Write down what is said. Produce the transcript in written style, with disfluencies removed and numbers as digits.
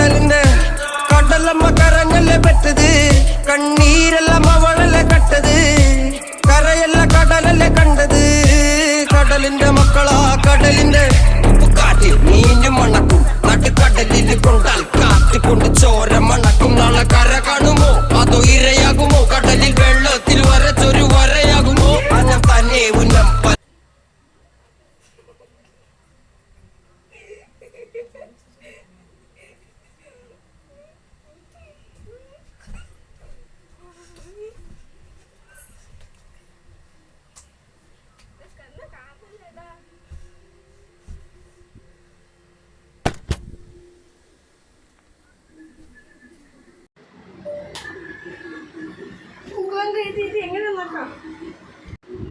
കടലിന്റെ കടലമ്മ കരഞ്ഞല്ലേ പെട്ടത് കണ്ണീരെല്ലാം അവളല്ലേ കട്ടത് കരയല്ല കടലല്ലേ കണ്ടത് കടലിന്റെ മക്കളാ കടലിന്റെ കാറ്റ് മീനും മണക്കും നടുക്കടലിൽ കൊണ്ടാൽ കാറ്റുകൊണ്ട് ചോര മണക്കും നാളെ കര കാണുമോ അതോ ഇരയാകുമോ കടലിൽ വെള്ളത്തിൽ വരച്ചൊരു വരയാകുമോ അന്നം തന്നെ ഉന്നം എങ്ങനെ നോക്കാം